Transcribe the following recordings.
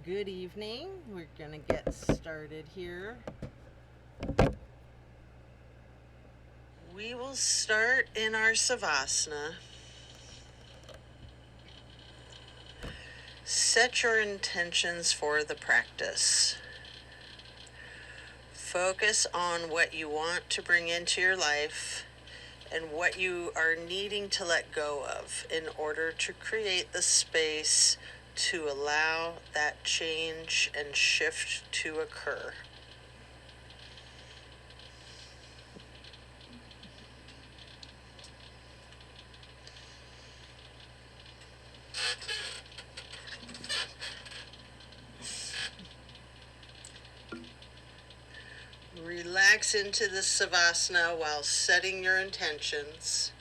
Good evening. We're going to get started here. We will start in our Savasana. Set your intentions for the practice. Focus on what you want to bring into your life and what you are needing to let go of in order to create the space to allow that change and shift to occur. Relax into the Savasana while setting your intentions.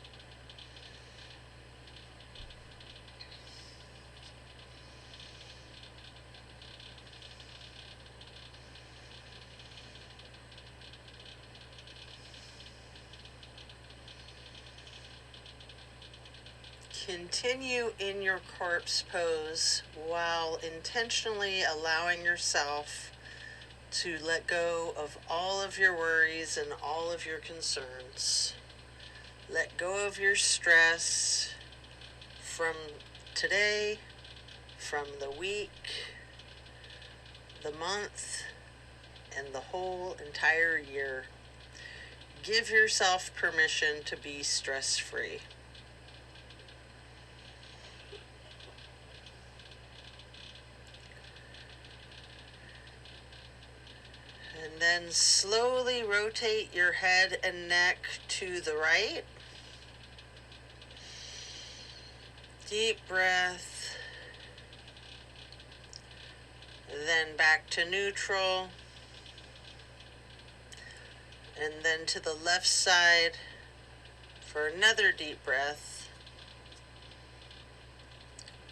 Continue in your corpse pose while intentionally allowing yourself to let go of all of your worries and all of your concerns. Let go of your stress from today, from the week, the month, and the whole entire year. Give yourself permission to be stress-free. And then slowly rotate your head and neck to the right. Deep breath. Then back to neutral. And then to the left side for another deep breath.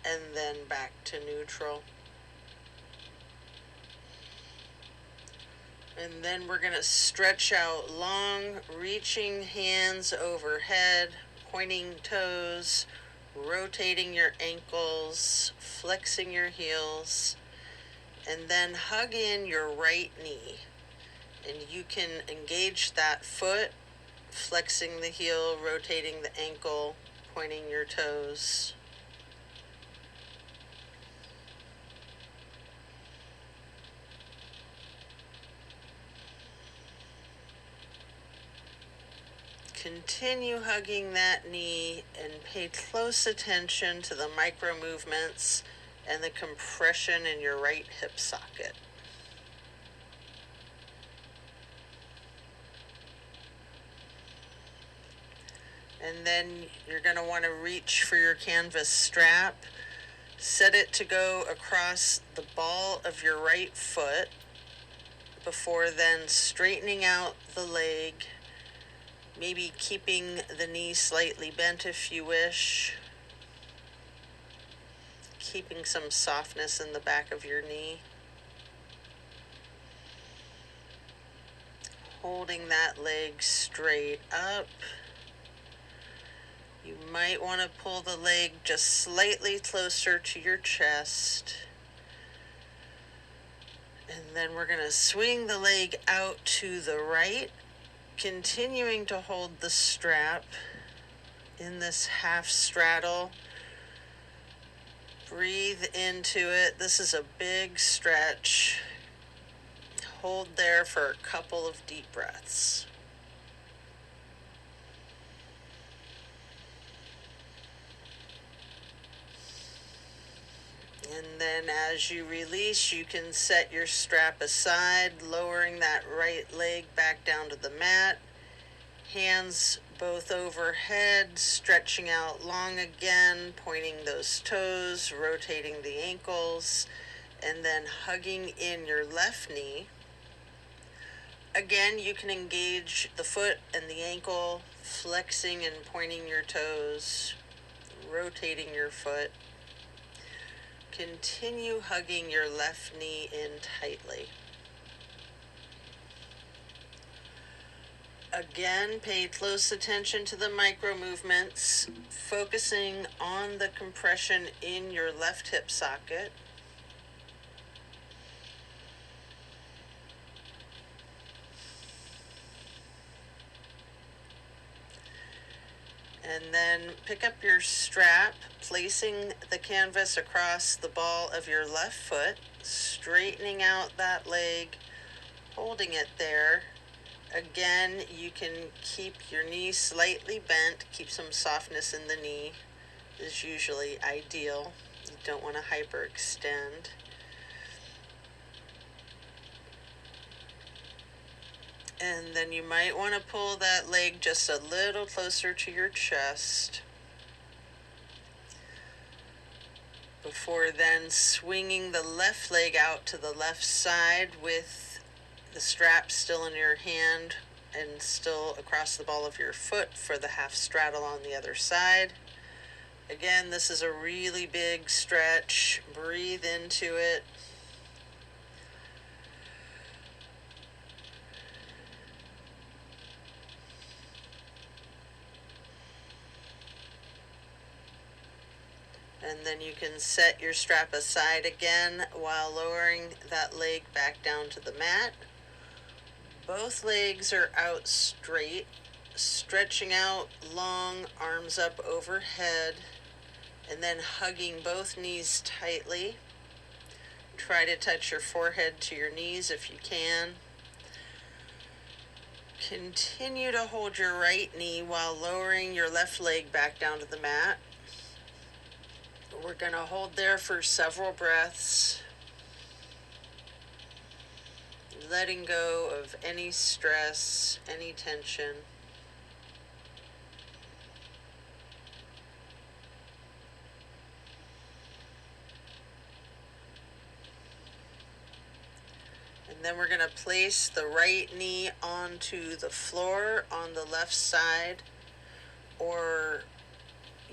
And then back to neutral. And then we're going to stretch out long, reaching hands overhead, pointing toes, rotating your ankles, flexing your heels, and then hug in your right knee. And you can engage that foot, flexing the heel, rotating the ankle, pointing your toes. Continue hugging that knee and pay close attention to the micro movements and the compression in your right hip socket. And then you're going to want to reach for your canvas strap. Set it to go across the ball of your right foot before then straightening out the leg. Maybe keeping the knee slightly bent if you wish. Keeping some softness in the back of your knee. Holding that leg straight up. You might want to pull the leg just slightly closer to your chest. And then we're going to swing the leg out to the right. Continuing to hold the strap in this half straddle. Breathe into it. This is a big stretch. Hold there for a couple of deep breaths. And then as you release, you can set your strap aside, lowering that right leg back down to the mat. Hands both overhead, stretching out long again, pointing those toes, rotating the ankles, and then hugging in your left knee. Again, you can engage the foot and the ankle, flexing and pointing your toes, rotating your foot. Continue hugging your left knee in tightly. Again, pay close attention to the micro movements, focusing on the compression in your left hip socket. And then pick up your strap, placing the canvas across the ball of your left foot, straightening out that leg, holding it there. Again, you can keep your knee slightly bent, keep some softness in the knee is usually ideal. You don't want to hyperextend. And then you might want to pull that leg just a little closer to your chest before then swinging the left leg out to the left side with the strap still in your hand and still across the ball of your foot for the half straddle on the other side. Again, this is a really big stretch. Breathe into it. And then you can set your strap aside again while lowering that leg back down to the mat. Both legs are out straight, stretching out long, arms up overhead, and then hugging both knees tightly. Try to touch your forehead to your knees if you can. Continue to hold your right knee while lowering your left leg back down to the mat. We're going to hold there for several breaths, letting go of any stress, any tension. And then we're going to place the right knee onto the floor on the left side, or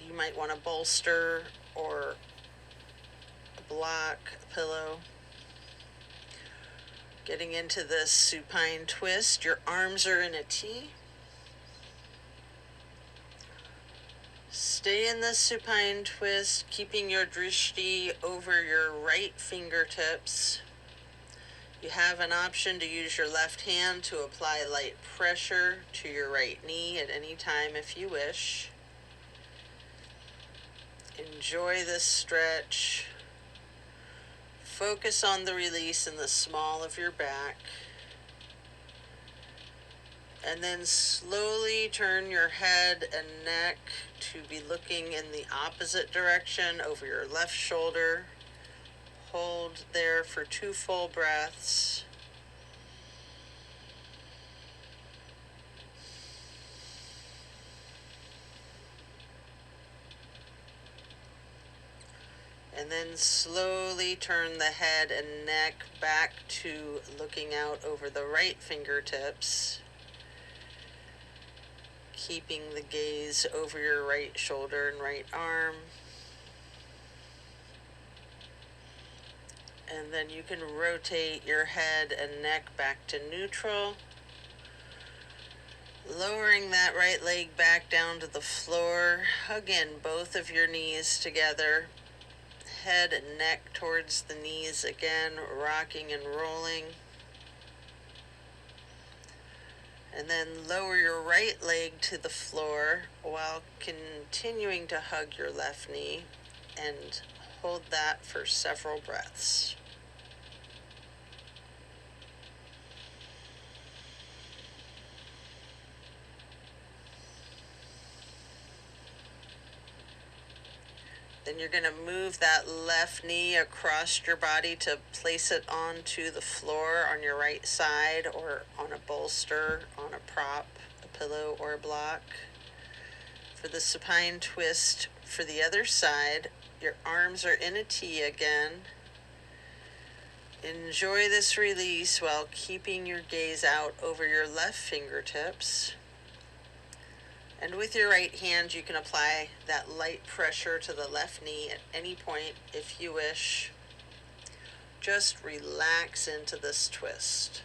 you might want a bolster or a block, a pillow. Getting into this supine twist, your arms are in a T. Stay in the supine twist, keeping your drishti over your right fingertips. You have an option to use your left hand to apply light pressure to your right knee at any time if you wish. Enjoy this stretch. Focus on the release in the small of your back. And then slowly turn your head and neck to be looking in the opposite direction over your left shoulder. Hold there for 2 full breaths. And then slowly turn the head and neck back to looking out over the right fingertips, keeping the gaze over your right shoulder and right arm. And then you can rotate your head and neck back to neutral, lowering that right leg back down to the floor. Hug in both of your knees together. Head and neck towards the knees again, rocking and rolling. And then lower your right leg to the floor while continuing to hug your left knee, and hold that for several breaths. Then you're going to move that left knee across your body to place it onto the floor on your right side, or on a bolster, on a prop, a pillow, or a block. For the supine twist for the other side, your arms are in a T again. Enjoy this release while keeping your gaze out over your left fingertips. And with your right hand, you can apply that light pressure to the left knee at any point if you wish. Just relax into this twist.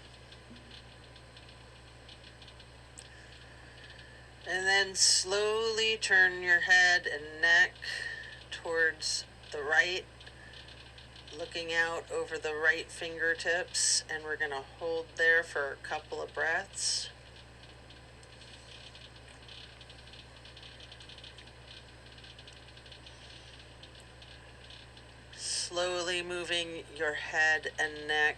And then slowly turn your head and neck towards the right, looking out over the right fingertips, and we're going to hold there for a couple of breaths. Slowly moving your head and neck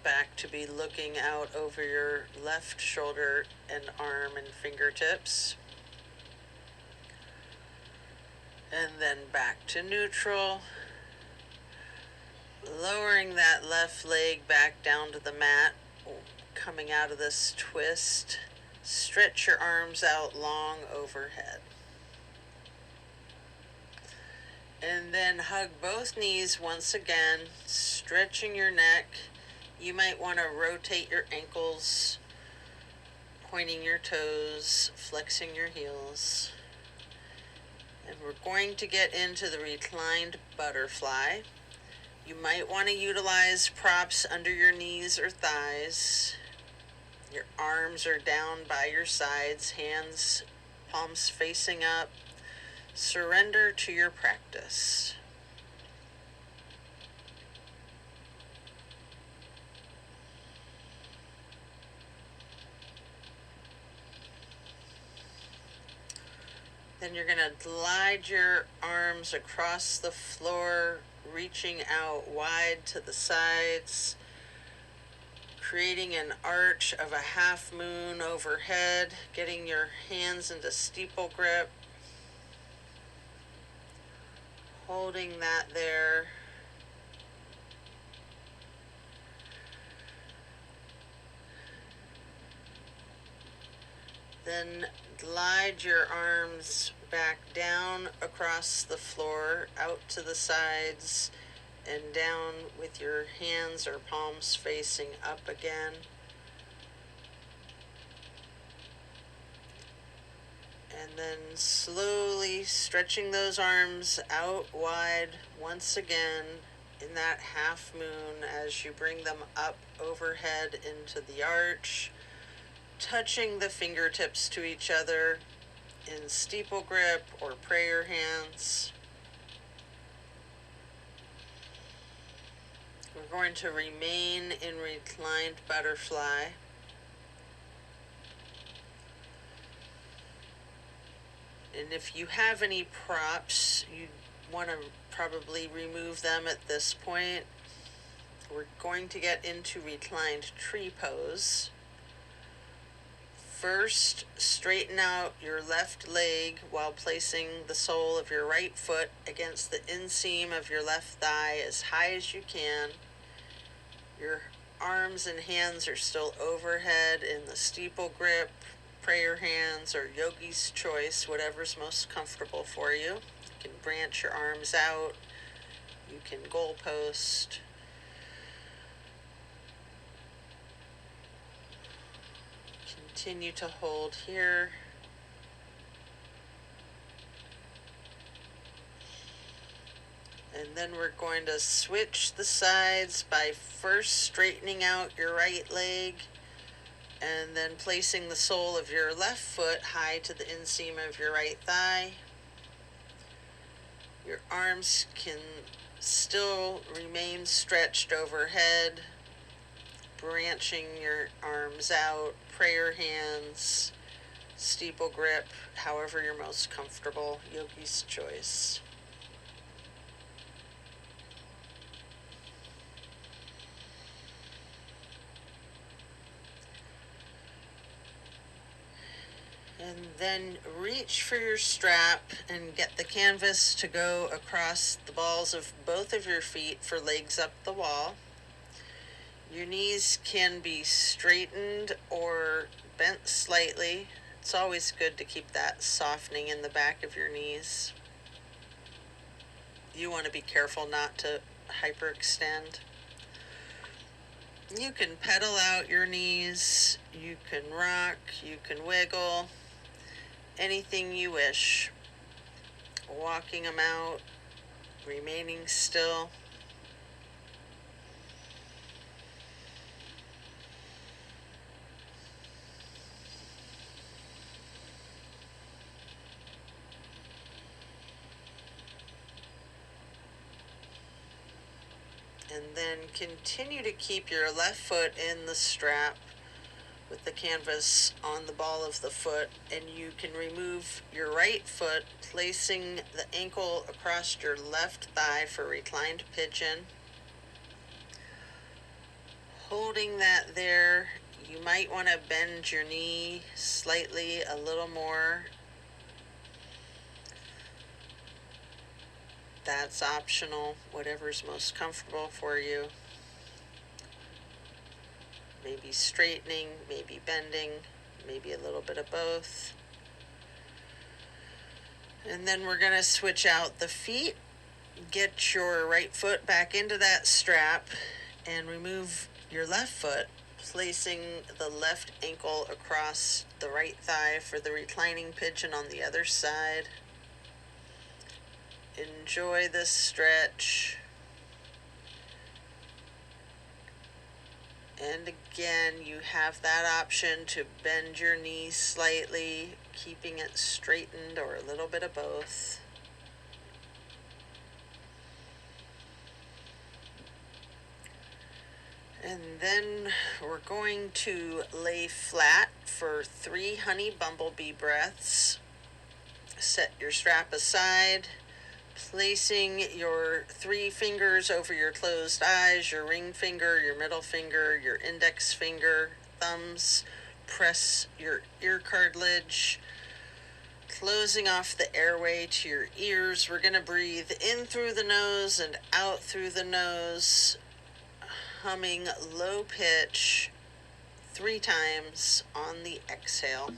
back to be looking out over your left shoulder and arm and fingertips. And then back to neutral. Lowering that left leg back down to the mat, coming out of this twist. Stretch your arms out long overhead. And then hug both knees once again, stretching your neck. You might want to rotate your ankles, pointing your toes, flexing your heels. And we're going to get into the reclined butterfly. You might want to utilize props under your knees or thighs. Your arms are down by your sides, hands, palms facing up. Surrender to your practice. Then you're going to glide your arms across the floor, reaching out wide to the sides, creating an arch of a half moon overhead, getting your hands into steeple grip, holding that there. Then glide your arms back down across the floor, out to the sides, and down with your hands or palms facing up again. And then slowly stretching those arms out wide once again in that half moon as you bring them up overhead into the arch, touching the fingertips to each other in steeple grip or prayer hands. We're going to remain in reclined butterfly. And if you have any props, you want to probably remove them at this point. We're going to get into reclined tree pose. First, straighten out your left leg while placing the sole of your right foot against the inseam of your left thigh as high as you can. Your arms and hands are still overhead in the steeple grip, prayer hands, or yogi's choice, whatever's most comfortable for you. You can branch your arms out. You can goal post. Continue to hold here. And then we're going to switch the sides by first straightening out your right leg and then placing the sole of your left foot high to the inseam of your right thigh. Your arms can still remain stretched overhead, branching your arms out, prayer hands, steeple grip, however you're most comfortable, yogi's choice. And then reach for your strap and get the canvas to go across the balls of both of your feet for legs up the wall. Your knees can be straightened or bent slightly. It's always good to keep that softening in the back of your knees. You want to be careful not to hyperextend. You can pedal out your knees, you can rock, you can wiggle, anything you wish. Walking them out, remaining still. And then continue to keep your left foot in the strap, with the canvas on the ball of the foot, and you can remove your right foot, placing the ankle across your left thigh for reclined pigeon. Holding that there, you might want to bend your knee slightly a little more. That's optional, whatever's most comfortable for you. Maybe straightening, maybe bending, maybe a little bit of both. And then we're going to switch out the feet. Get your right foot back into that strap and remove your left foot, placing the left ankle across the right thigh for the reclining pigeon on the other side. Enjoy this stretch. And again, you have that option to bend your knee slightly, keeping it straightened, or a little bit of both. And then we're going to lay flat for 3 honey bumblebee breaths. Set your strap aside, placing your 3 fingers over your closed eyes, your ring finger, your middle finger, your index finger, thumbs. Press your ear cartilage, closing off the airway to your ears. We're going to breathe in through the nose and out through the nose, humming low pitch 3 times on the exhale.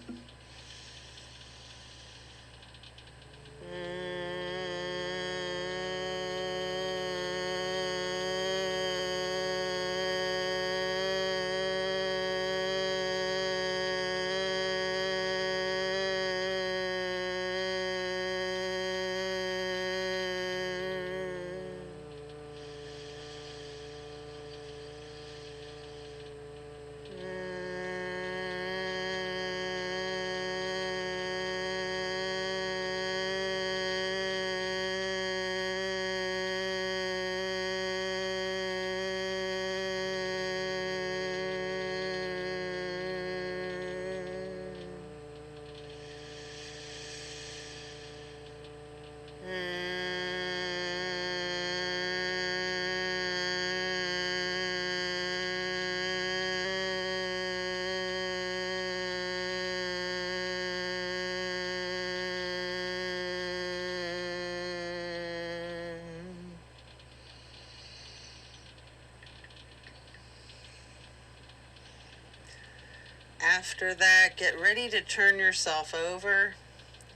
After that, get ready to turn yourself over.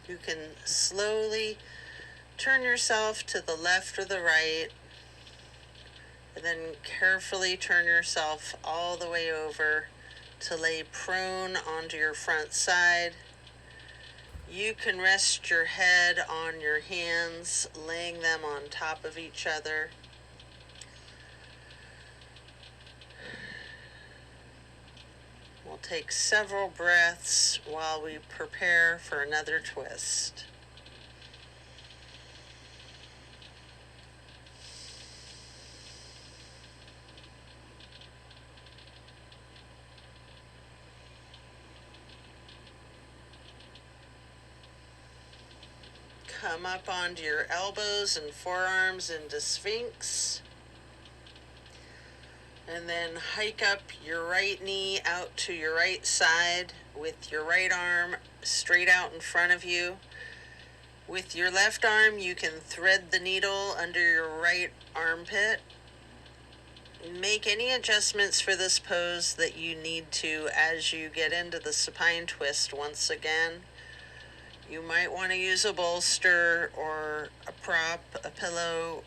You can slowly turn yourself to the left or the right, and then carefully turn yourself all the way over to lay prone onto your front side. You can rest your head on your hands, laying them on top of each other. We'll take several breaths while we prepare for another twist. Come up onto your elbows and forearms into Sphinx. And then hike up your right knee out to your right side with your right arm straight out in front of you. With your left arm, you can thread the needle under your right armpit. Make any adjustments for this pose that you need to as you get into the supine twist once again. You might want to use a bolster or a prop, a pillow,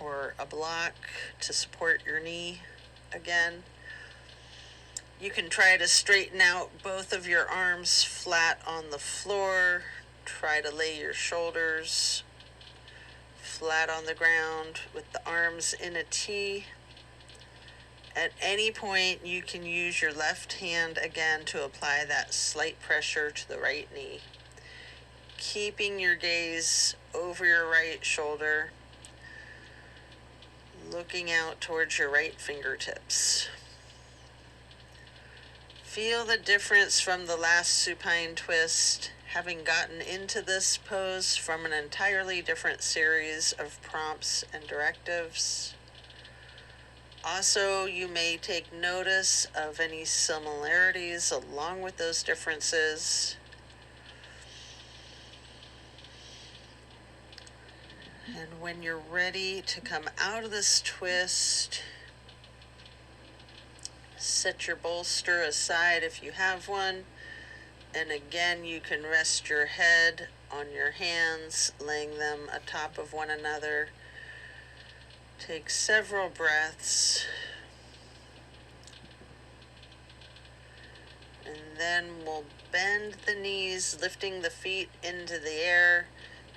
or a block to support your knee again. You can try to straighten out both of your arms flat on the floor. Try to lay your shoulders flat on the ground with the arms in a T. At any point, you can use your left hand again to apply that slight pressure to the right knee. Keeping your gaze over your right shoulder, looking out towards your right fingertips. Feel the difference from the last supine twist, having gotten into this pose from an entirely different series of prompts and directives. Also, you may take notice of any similarities along with those differences. And when you're ready to come out of this twist, set your bolster aside if you have one. And again, you can rest your head on your hands, laying them atop of one another. Take several breaths. And then we'll bend the knees, lifting the feet into the air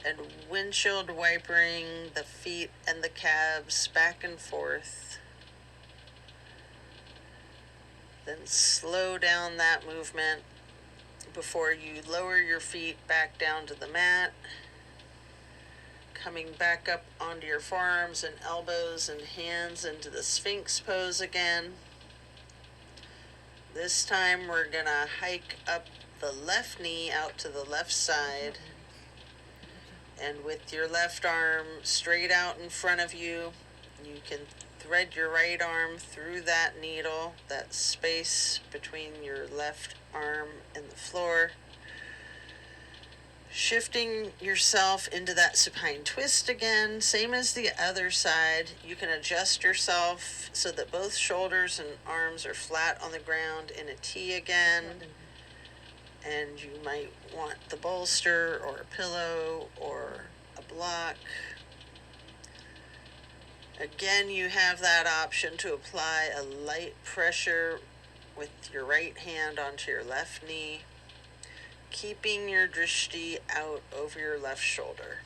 and windshield wipering the feet and the calves back and forth. Then slow down that movement before you lower your feet back down to the mat, coming back up onto your forearms and elbows and hands into the Sphinx pose again. This time we're gonna hike up the left knee out to the left side, and with your left arm straight out in front of you, you can thread your right arm through that needle, that space between your left arm and the floor. Shifting yourself into that supine twist again, same as the other side. You can adjust yourself so that both shoulders and arms are flat on the ground in a T again. And you might want the bolster or a pillow or a block. Again, you have that option to apply a light pressure with your right hand onto your left knee, keeping your drishti out over your left shoulder.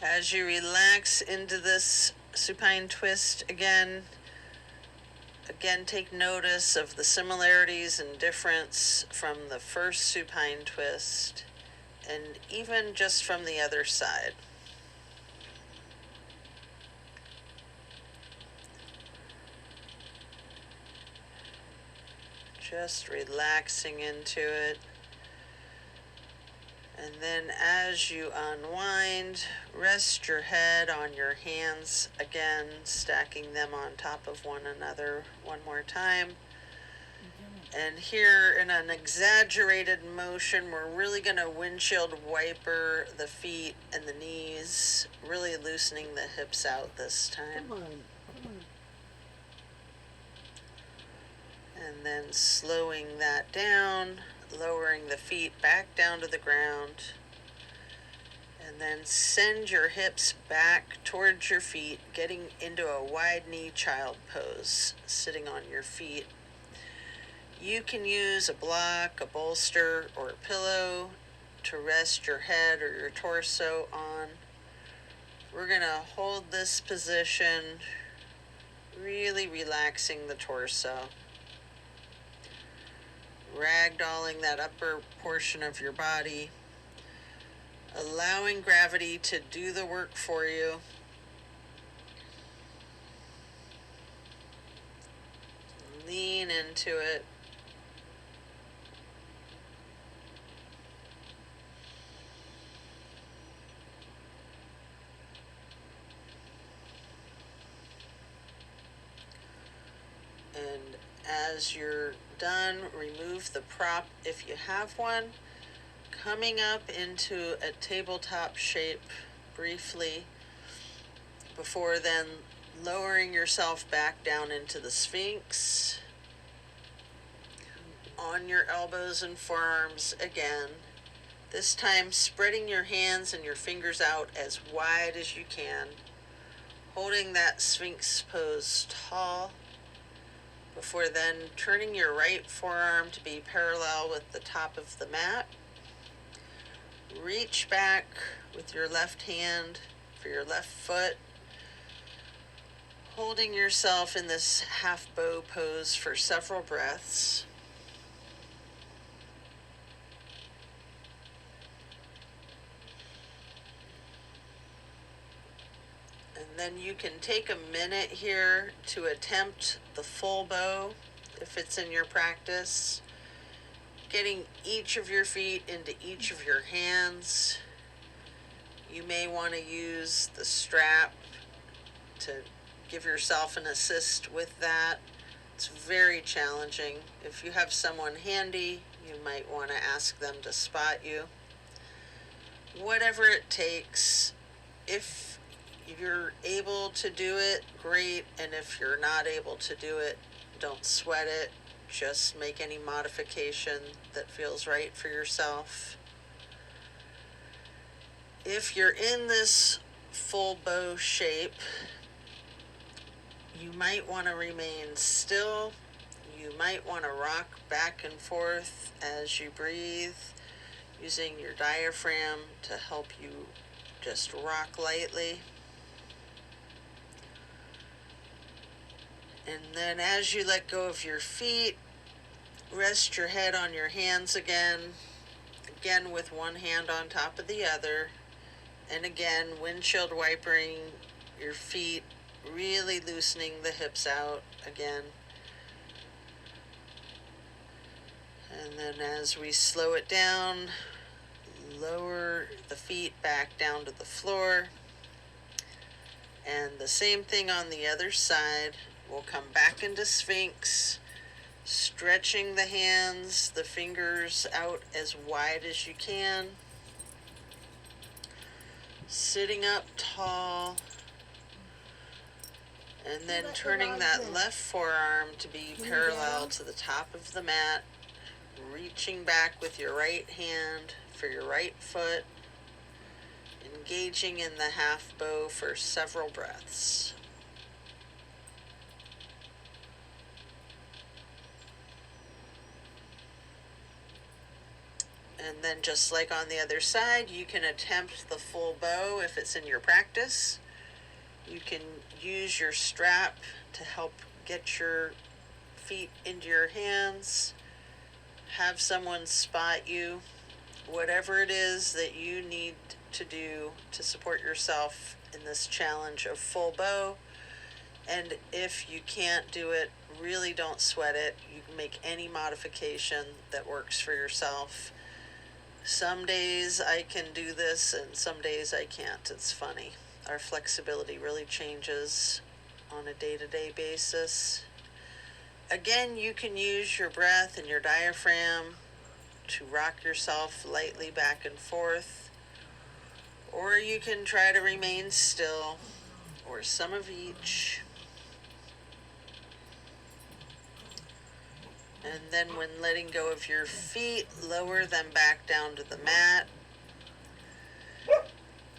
As you relax into this supine twist again, take notice of the similarities and difference from the first supine twist, and even just from the other side. Just relaxing into it. And then as you unwind, rest your head on your hands again, stacking them on top of one another one more time. And here in an exaggerated motion, we're really going to windshield wiper the feet and the knees, really loosening the hips out this time. Come on. And then slowing that down, lowering the feet back down to the ground, and then send your hips back towards your feet, getting into a wide knee child pose, sitting on your feet. You can use a block, a bolster, or a pillow to rest your head or your torso on. We're going to hold this position, really relaxing the torso, ragdolling that upper portion of your body, allowing gravity to do the work for you. Lean into it. And as you're done, remove the prop if you have one, coming up into a tabletop shape briefly, before then lowering yourself back down into the Sphinx, on your elbows and forearms again, this time spreading your hands and your fingers out as wide as you can, holding that Sphinx pose tall, before then turning your right forearm to be parallel with the top of the mat. Reach back with your left hand for your left foot, holding yourself in this half bow pose for several breaths. Then you can take a minute here to attempt the full bow if it's in your practice. Getting each of your feet into each of your hands. You may want to use the strap to give yourself an assist with that. It's very challenging. If you have someone handy, you might want to ask them to spot you. Whatever it takes. If you're able to do it, great. And if you're not able to do it, don't sweat it. Just make any modification that feels right for yourself. If you're in this full bow shape, you might want to remain still. You might want to rock back and forth as you breathe, using your diaphragm to help you just rock lightly. And then as you let go of your feet, rest your head on your hands again with one hand on top of the other. And again, windshield wipering your feet, really loosening the hips out again. And then as we slow it down, lower the feet back down to the floor. And the same thing on the other side. We'll come back into Sphinx, stretching the hands, the fingers out as wide as you can. Sitting up tall. And then turning that left forearm to be parallel to the top of the mat. Reaching back with your right hand for your right foot. Engaging in the half bow for several breaths. And then just like on the other side, you can attempt the full bow if it's in your practice. You can use your strap to help get your feet into your hands. Have someone spot you. Whatever it is that you need to do to support yourself in this challenge of full bow. And if you can't do it, really don't sweat it. You can make any modification that works for yourself. Some days I can do this and some days I can't. It's funny. Our flexibility really changes on a day-to-day basis. Again, you can use your breath and your diaphragm to rock yourself lightly back and forth. Or you can try to remain still, or some of each. And then when letting go of your feet, lower them back down to the mat.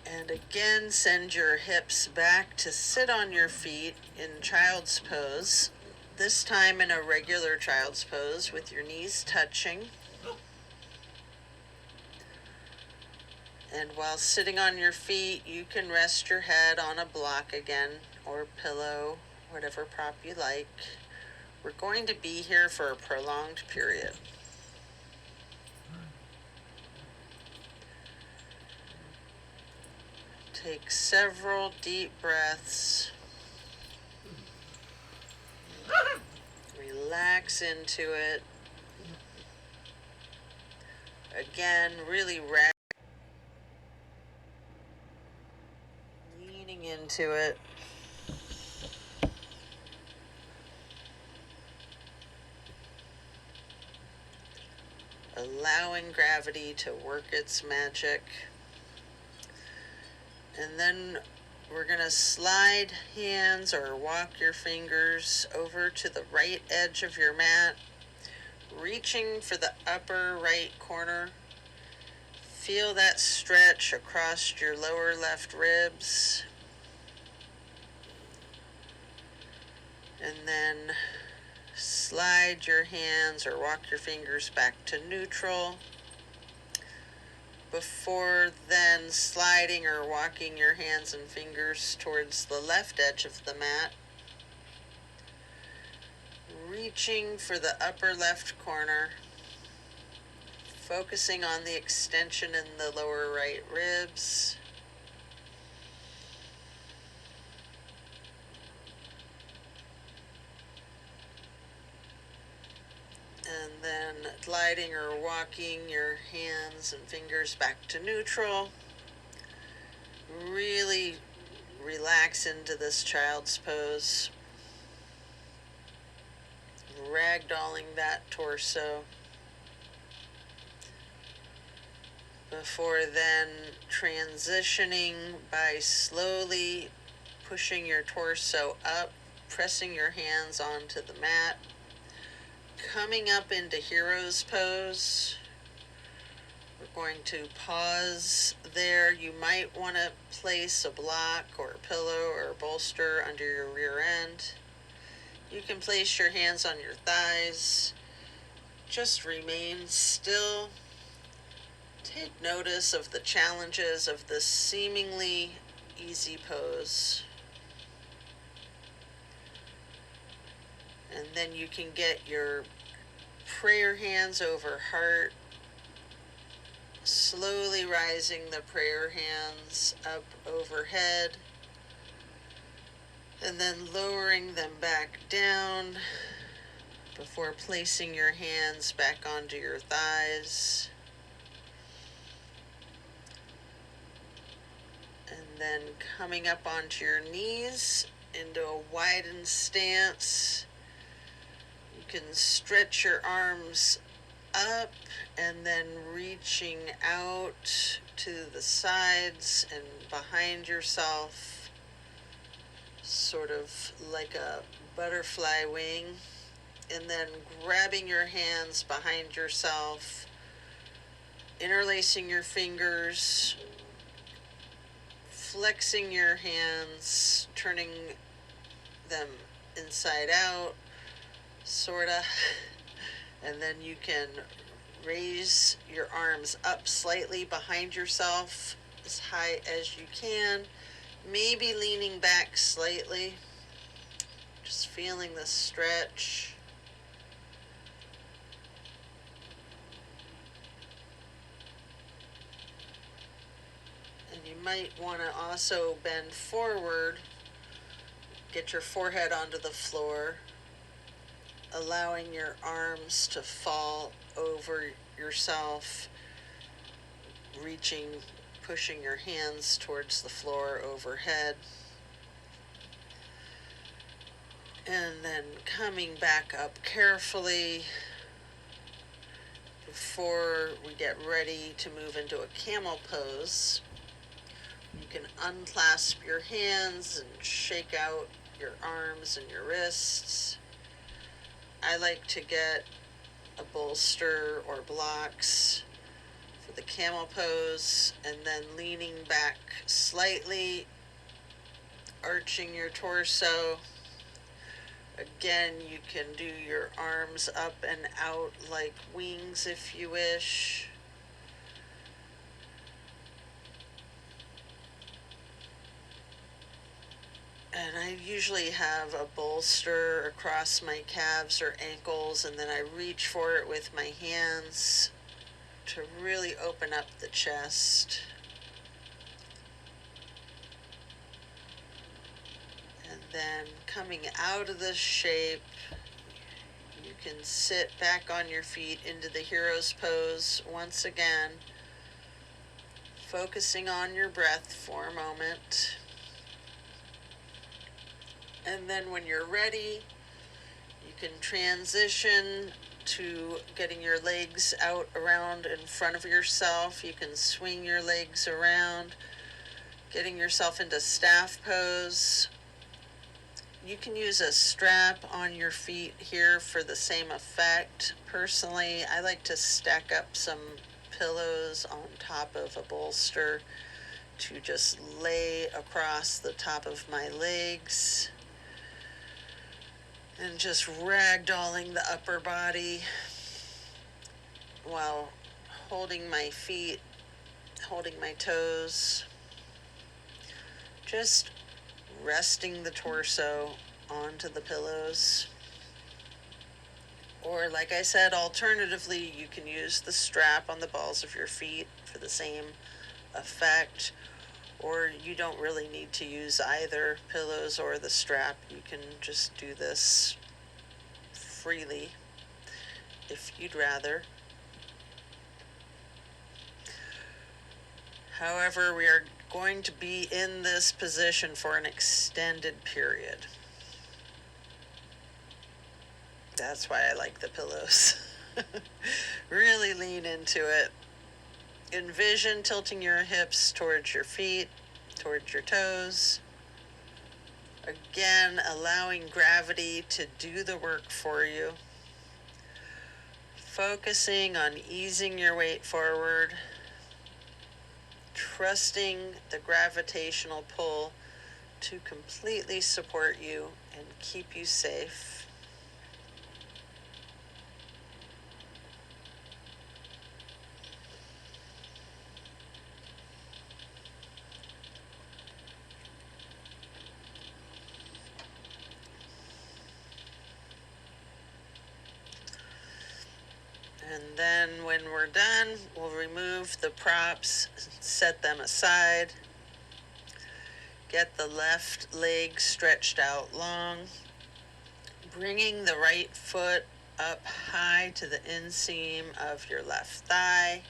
And again, send your hips back to sit on your feet in child's pose. This time in a regular child's pose with your knees touching. And while sitting on your feet, you can rest your head on a block again, or pillow, whatever prop you like. We're going to be here for a prolonged period. Take several deep breaths. Relax into it. Again, really leaning into it. Allowing gravity to work its magic. And then we're going to slide hands or walk your fingers over to the right edge of your mat, reaching for the upper right corner. Feel that stretch across your lower left ribs. And then slide your hands or walk your fingers back to neutral. Before then sliding or walking your hands and fingers towards the left edge of the mat. Reaching for the upper left corner. Focusing on the extension in the lower right ribs. gliding or walking your hands and fingers back to neutral. Really relax into this child's pose, ragdolling that torso. Before then transitioning by slowly pushing your torso up, pressing your hands onto the mat, coming up into hero's pose. We're going to pause there. You might want to place a block or a pillow or a bolster under your rear end. You can place your hands on your thighs. Just remain still. Take notice of the challenges of this seemingly easy pose. And then you can get your prayer hands over heart, slowly rising the prayer hands up overhead, and then lowering them back down before placing your hands back onto your thighs. And then coming up onto your knees into a widened stance. You can stretch your arms up and then reaching out to the sides and behind yourself, sort of like a butterfly wing, and then grabbing your hands behind yourself, interlacing your fingers, flexing your hands, turning them inside out, sorta, and then you can raise your arms up slightly behind yourself as high as you can, maybe leaning back slightly, just feeling the stretch. And you might want to also bend forward, get your forehead onto the floor, allowing your arms to fall over yourself, reaching, pushing your hands towards the floor overhead. And then coming back up carefully before we get ready to move into a camel pose. You can unclasp your hands and shake out your arms and your wrists. I like to get a bolster or blocks for the camel pose, and then leaning back slightly, arching your torso. Again, you can do your arms up and out like wings if you wish. And I usually have a bolster across my calves or ankles, and then I reach for it with my hands to really open up the chest. And then coming out of this shape, you can sit back on your feet into the hero's pose once again, focusing on your breath for a moment. And then when you're ready, you can transition to getting your legs out around in front of yourself. You can swing your legs around, getting yourself into staff pose. You can use a strap on your feet here for the same effect. Personally, I like to stack up some pillows on top of a bolster to just lay across the top of my legs. And just ragdolling the upper body while holding my feet, holding my toes. Just resting the torso onto the pillows. Or like I said, alternatively, you can use the strap on the balls of your feet for the same effect. Or you don't really need to use either pillows or the strap. You can just do this freely. if you'd rather. However, we are going to be in this position for an extended period. That's why I like the pillows. Really lean into it. Envision tilting your hips towards your feet, towards your toes. Again, allowing gravity to do the work for you. Focusing on easing your weight forward. Trusting the gravitational pull to completely support you and keep you safe. And then when we're done, we'll remove the props, set them aside. Get the left leg stretched out long, bringing the right foot up high to the inseam of your left thigh,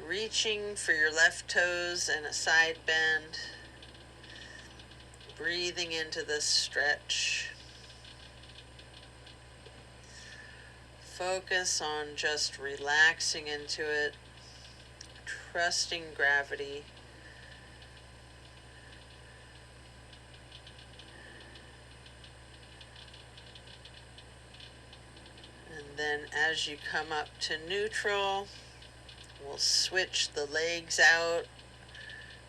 reaching for your left toes and a side bend, breathing into this stretch. Focus on just relaxing into it, trusting gravity. And then as you come up to neutral, we'll switch the legs out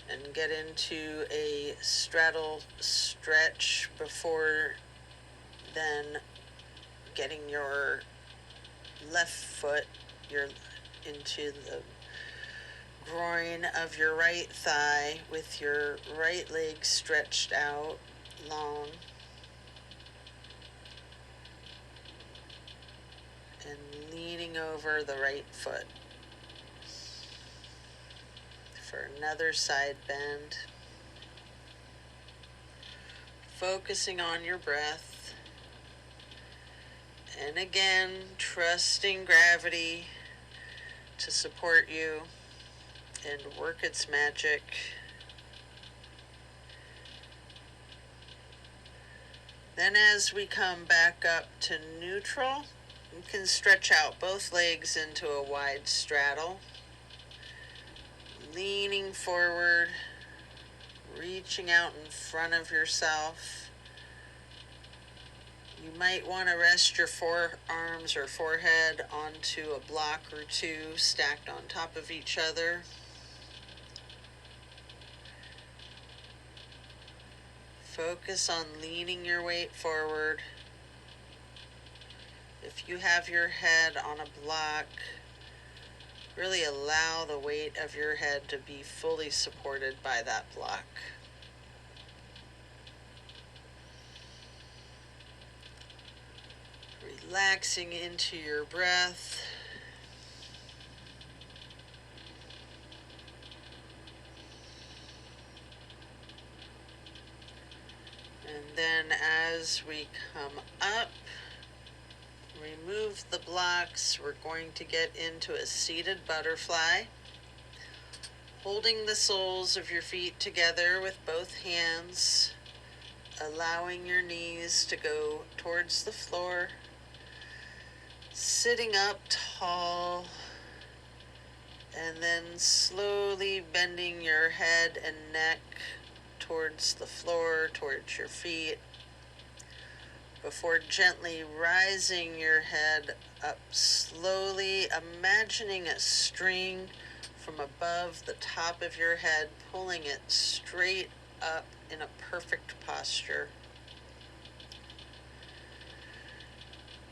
and get into a straddle stretch before then getting your left foot into the groin of your right thigh with your right leg stretched out long, and leaning over the right foot for another side bend. Focusing on your breath. And again, trusting gravity to support you and work its magic. Then as we come back up to neutral, you can stretch out both legs into a wide straddle, leaning forward, reaching out in front of yourself. You might want to rest your forearms or forehead onto a block or two stacked on top of each other. Focus on leaning your weight forward. If you have your head on a block, really allow the weight of your head to be fully supported by that block. Relaxing into your breath. And then as we come up, remove the blocks. We're going to get into a seated butterfly, holding the soles of your feet together with both hands, allowing your knees to go towards the floor. Sitting up tall, and then slowly bending your head and neck towards the floor, towards your feet, before gently rising your head up slowly, imagining a string from above the top of your head, pulling it straight up in a perfect posture.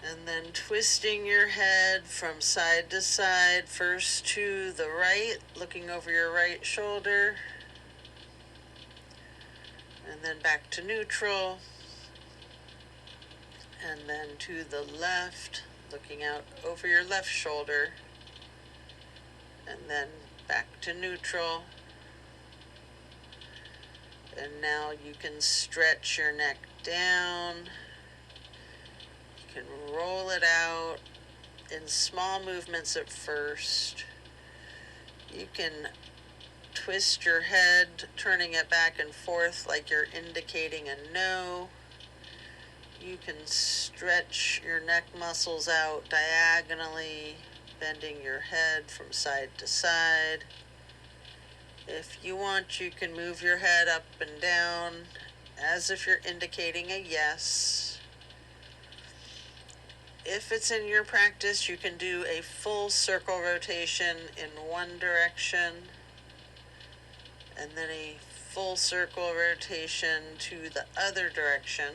And then twisting your head from side to side, first to the right, looking over your right shoulder, and then back to neutral, and then to the left, looking out over your left shoulder, and then back to neutral. And now you can stretch your neck down. You can roll it out in small movements at first. You can twist your head, turning it back and forth like you're indicating a no. You can stretch your neck muscles out diagonally, bending your head from side to side. If you want, you can move your head up and down as if you're indicating a yes. If it's in your practice, you can do a full circle rotation in one direction, and then a full circle rotation to the other direction.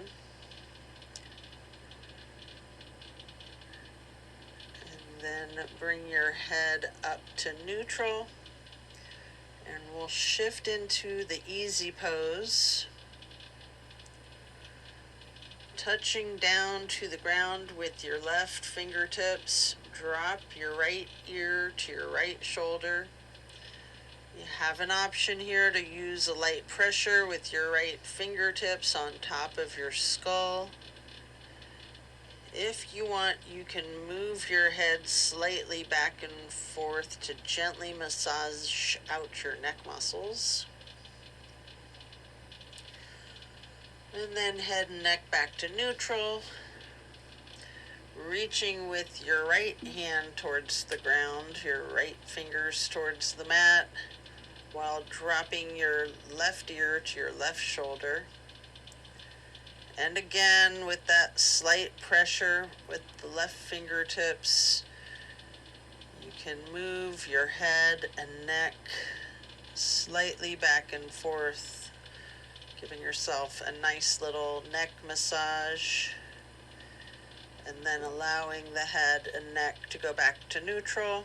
And then bring your head up to neutral, and we'll shift into the easy pose. Touching down to the ground with your left fingertips, drop your right ear to your right shoulder. You have an option here to use a light pressure with your right fingertips on top of your skull. If you want, you can move your head slightly back and forth to gently massage out your neck muscles. And then head and neck back to neutral, reaching with your right hand towards the ground, your right fingers towards the mat, while dropping your left ear to your left shoulder. And again, with that slight pressure with the left fingertips, you can move your head and neck slightly back and forth, giving yourself a nice little neck massage, and then allowing the head and neck to go back to neutral.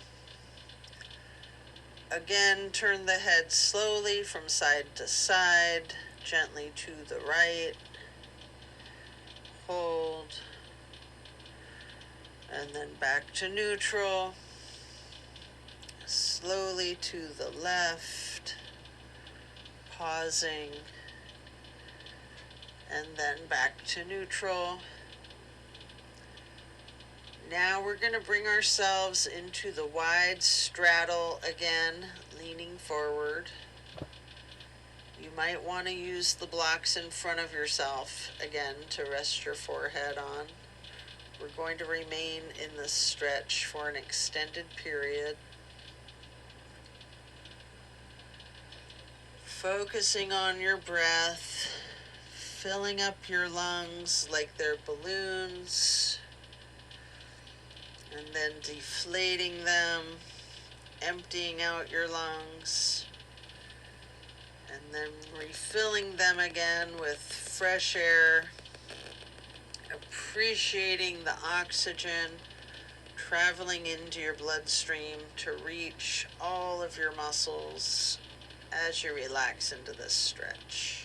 Again, turn the head slowly from side to side, gently to the right. Hold, and then back to neutral. Slowly to the left, pausing, and then back to neutral. Now we're going to bring ourselves into the wide straddle again, leaning forward. You might want to use the blocks in front of yourself again to rest your forehead on. We're going to remain in this stretch for an extended period. Focusing on your breath, filling up your lungs like they're balloons, and then deflating them, emptying out your lungs, and then refilling them again with fresh air, appreciating the oxygen traveling into your bloodstream to reach all of your muscles as you relax into this stretch.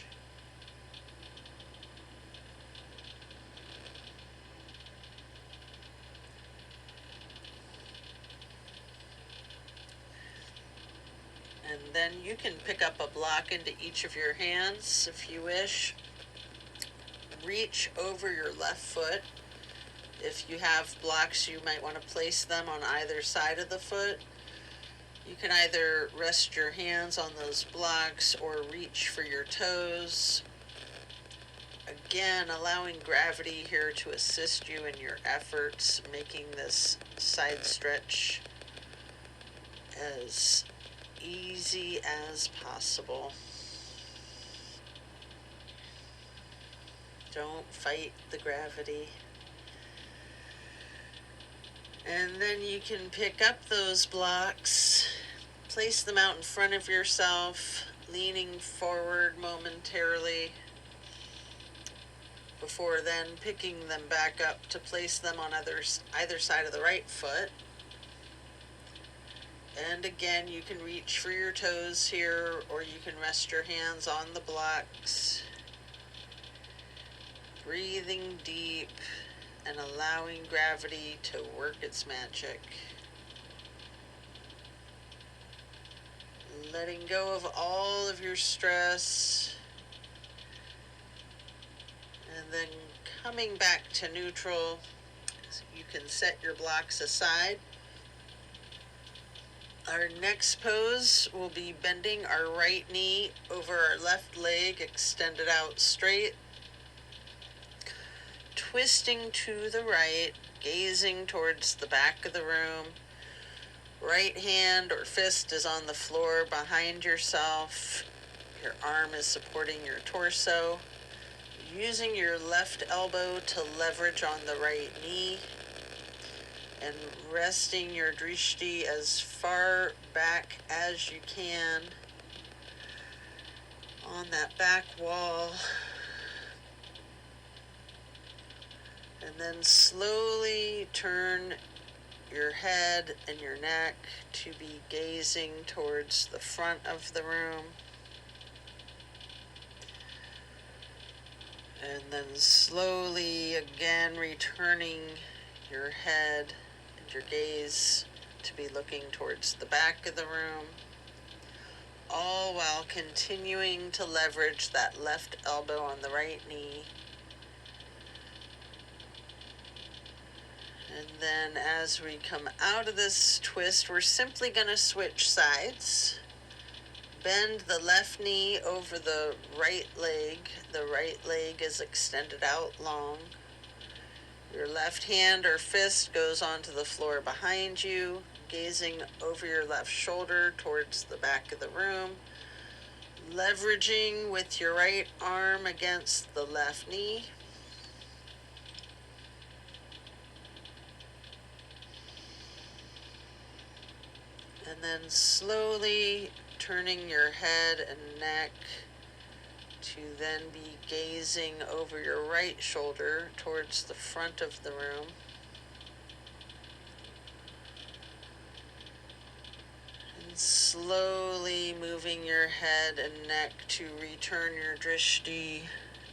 And then you can pick up a block into each of your hands if you wish. Reach over your left foot. If you have blocks, you might want to place them on either side of the foot. You can either rest your hands on those blocks or reach for your toes. Again, allowing gravity here to assist you in your efforts, making this side stretch as easy as possible. Don't fight the gravity. And then you can pick up those blocks, place them out in front of yourself, leaning forward momentarily, before then picking them back up to place them on either side of the right foot. And again, you can reach for your toes here, or you can rest your hands on the blocks. Breathing deep and allowing gravity to work its magic. Letting go of all of your stress, and then coming back to neutral, So you can set your blocks aside. Our next pose will be bending our right knee over our left leg, extended out straight, twisting to the right, gazing towards the back of the room. Right hand or fist is on the floor behind yourself. Your arm is supporting your torso. Using your left elbow to leverage on the right knee, and resting your drishti as far back as you can on that back wall. And then slowly turn your head and your neck to be gazing towards the front of the room. And then slowly again returning your head and your gaze to be looking towards the back of the room, all while continuing to leverage that left elbow on the right knee. And then as we come out of this twist, we're simply going to switch sides. Bend the left knee over the right leg. The right leg is extended out long. Your left hand or fist goes onto the floor behind you, gazing over your left shoulder towards the back of the room, leveraging with your right arm against the left knee. And then slowly turning your head and neck to then be gazing over your right shoulder towards the front of the room. And slowly moving your head and neck to return your drishti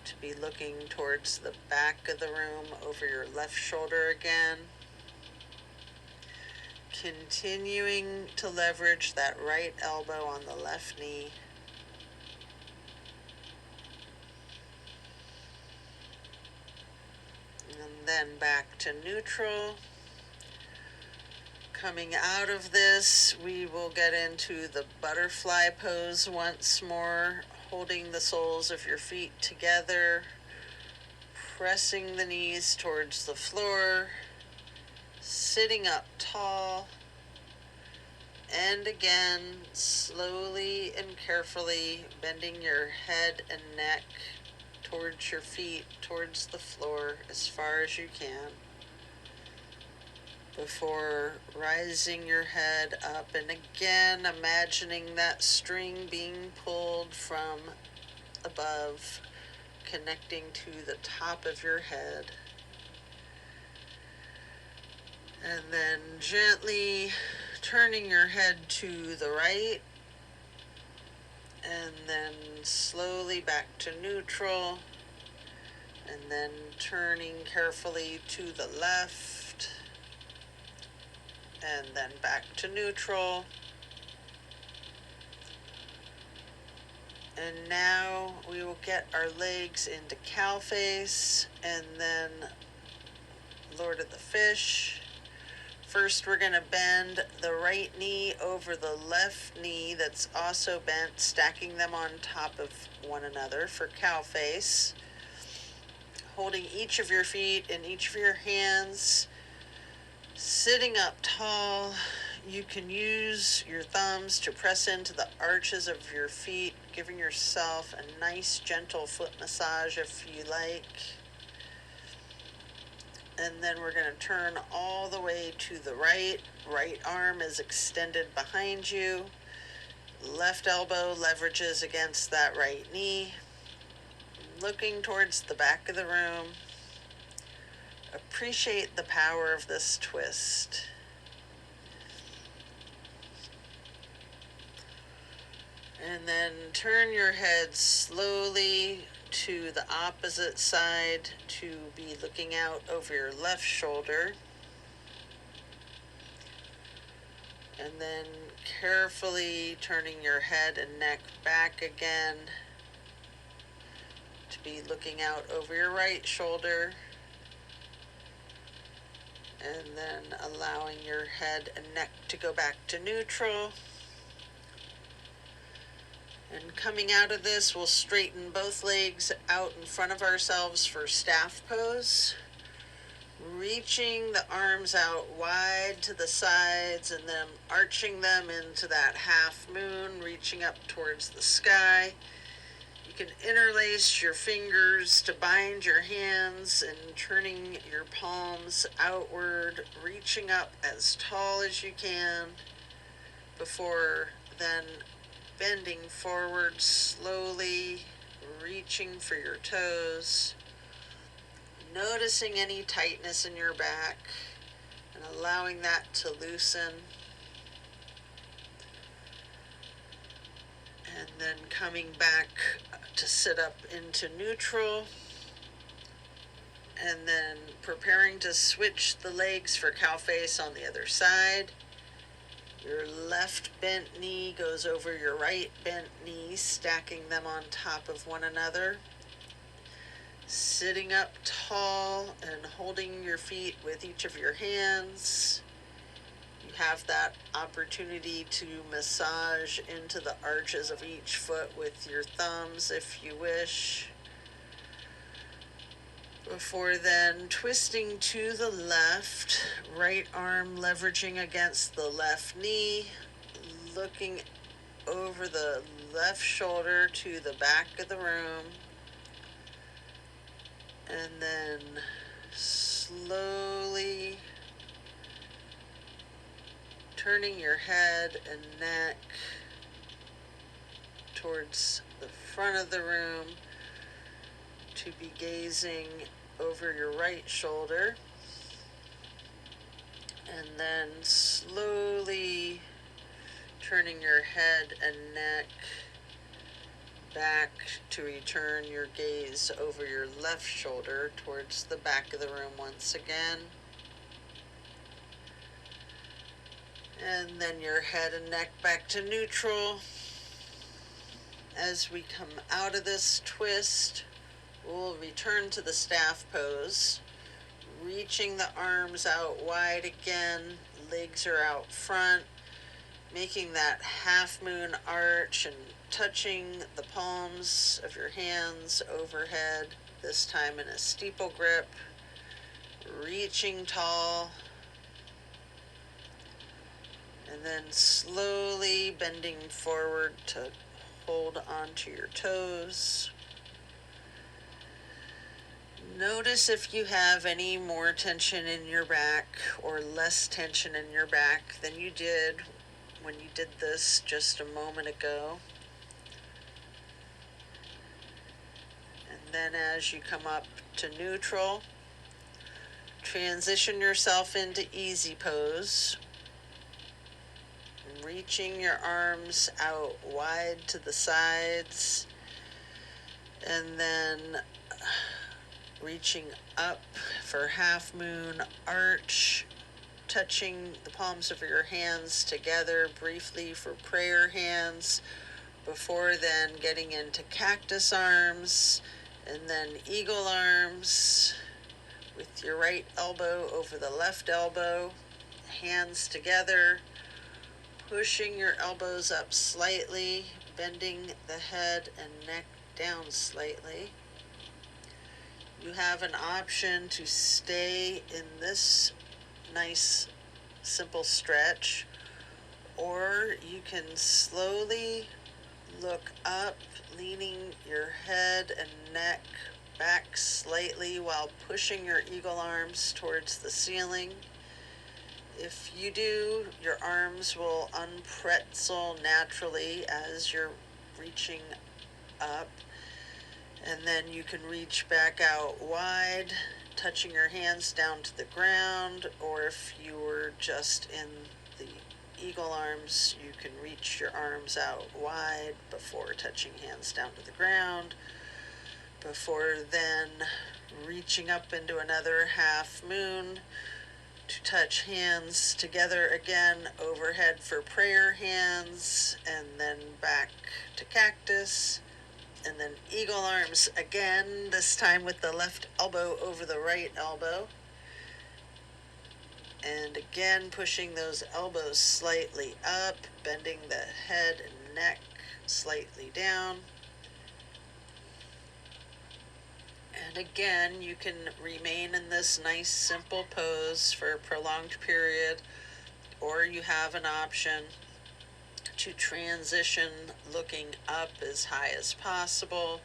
to be looking towards the back of the room over your left shoulder again. Continuing to leverage that right elbow on the left knee. And then back to neutral. Coming out of this, we will get into the butterfly pose once more, holding the soles of your feet together, pressing the knees towards the floor, sitting up tall, and again, slowly and carefully bending your head and neck towards your feet, towards the floor as far as you can, before rising your head up and again imagining that string being pulled from above, connecting to the top of your head. And then gently turning your head to the right, and then slowly back to neutral, and then turning carefully to the left, and then back to neutral. And now we will get our legs into cow face, and then Lord of the Fish. First, we're going to bend the right knee over the left knee that's also bent, stacking them on top of one another for cow face. Holding each of your feet in each of your hands, sitting up tall. You can use your thumbs to press into the arches of your feet, giving yourself a nice gentle foot massage if you like. And then we're going to turn all the way to the right. Right arm is extended behind you. Left elbow leverages against that right knee. Looking towards the back of the room. Appreciate the power of this twist. And then turn your head slowly to the opposite side to be looking out over your left shoulder. And then carefully turning your head and neck back again to be looking out over your right shoulder. and then allowing your head and neck to go back to neutral. And coming out of this, we'll straighten both legs out in front of ourselves for staff pose. Reaching the arms out wide to the sides and then arching them into that half moon, reaching up towards the sky. You can interlace your fingers to bind your hands and turning your palms outward, reaching up as tall as you can before then bending forward slowly, reaching for your toes, noticing any tightness in your back and allowing that to loosen. And then coming back to sit up into neutral. And then preparing to switch the legs for cow face on the other side. Your left bent knee goes over your right bent knee, stacking them on top of one another. Sitting up tall and holding your feet with each of your hands. You have that opportunity to massage into the arches of each foot with your thumbs if you wish. Before then, twisting to the left, right arm leveraging against the left knee, looking over the left shoulder to the back of the room, and then slowly turning your head and neck towards the front of the room to be gazing over your right shoulder, and then slowly turning your head and neck back to return your gaze over your left shoulder towards the back of the room once again. And then your head and neck back to neutral. As we come out of this twist, we'll return to the staff pose, reaching the arms out wide again, legs are out front, making that half moon arch and touching the palms of your hands overhead, this time in a steeple grip, reaching tall, and then slowly bending forward to hold onto your toes. Notice if you have any more tension in your back or less tension in your back than you did when you did this just a moment ago. And then as you come up to neutral, transition yourself into easy pose, reaching your arms out wide to the sides, and then reaching up for half moon arch, touching the palms of your hands together briefly for prayer hands, before then getting into cactus arms, and then eagle arms with your right elbow over the left elbow, hands together, pushing your elbows up slightly, bending the head and neck down slightly. You have an option to stay in this nice, simple stretch, or you can slowly look up, leaning your head and neck back slightly while pushing your eagle arms towards the ceiling. If you do, your arms will unpretzel naturally as you're reaching up. And then you can reach back out wide, touching your hands down to the ground, or if you were just in the eagle arms, you can reach your arms out wide before touching hands down to the ground, before then reaching up into another half moon to touch hands together again overhead for prayer hands, and then back to cactus. And then eagle arms again, this time with the left elbow over the right elbow. And again, pushing those elbows slightly up, bending the head and neck slightly down. And again, you can remain in this nice simple pose for a prolonged period, or you have an option to transition looking up as high as possible,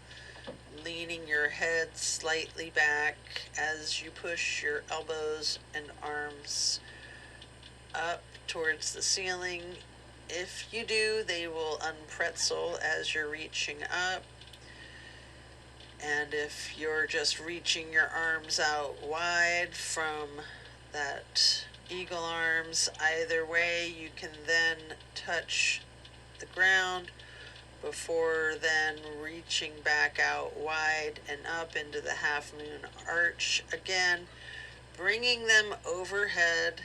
leaning your head slightly back as you push your elbows and arms up towards the ceiling. If you do, they will unpretzel as you're reaching up. And if you're just reaching your arms out wide from that eagle arms, either way, you can then touch the ground before then reaching back out wide and up into the half moon arch again, bringing them overhead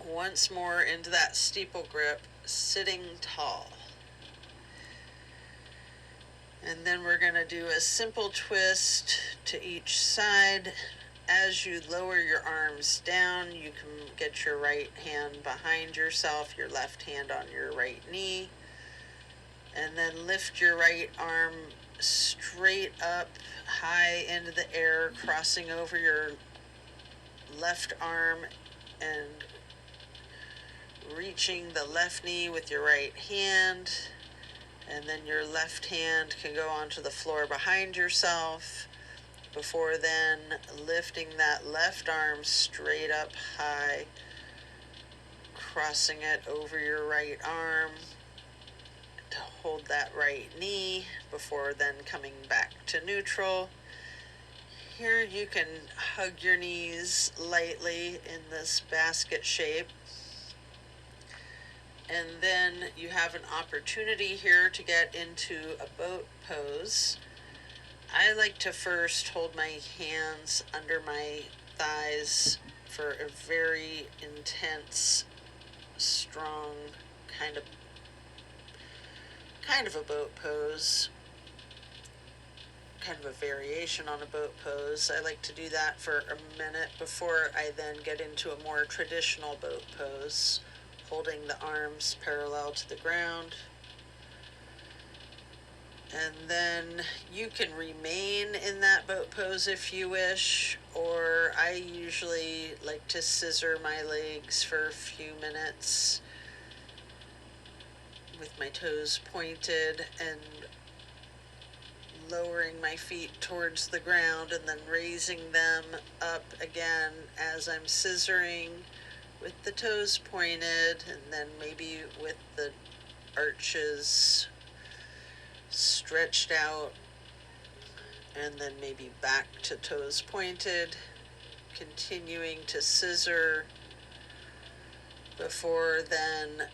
once more into that steeple grip, sitting tall. And then we're going to do a simple twist to each side. As you lower your arms down, you can get your right hand behind yourself, your left hand on your right knee, and then lift your right arm straight up high into the air, crossing over your left arm and reaching the left knee with your right hand. And then your left hand can go onto the floor behind yourself, before then lifting that left arm straight up high, crossing it over your right arm to hold that right knee, before then coming back to neutral. Here you can hug your knees lightly in this basket shape. And then you have an opportunity here to get into a boat pose. I like to first hold my hands under my thighs for a very intense, strong kind of a boat pose, kind of a variation on a boat pose. I like to do that for a minute before I then get into a more traditional boat pose, holding the arms parallel to the ground. And then you can remain in that boat pose if you wish, or I usually like to scissor my legs for a few minutes with my toes pointed and lowering my feet towards the ground and then raising them up again as I'm scissoring with the toes pointed, and then maybe with the arches stretched out, and then maybe back to toes pointed, continuing to scissor before then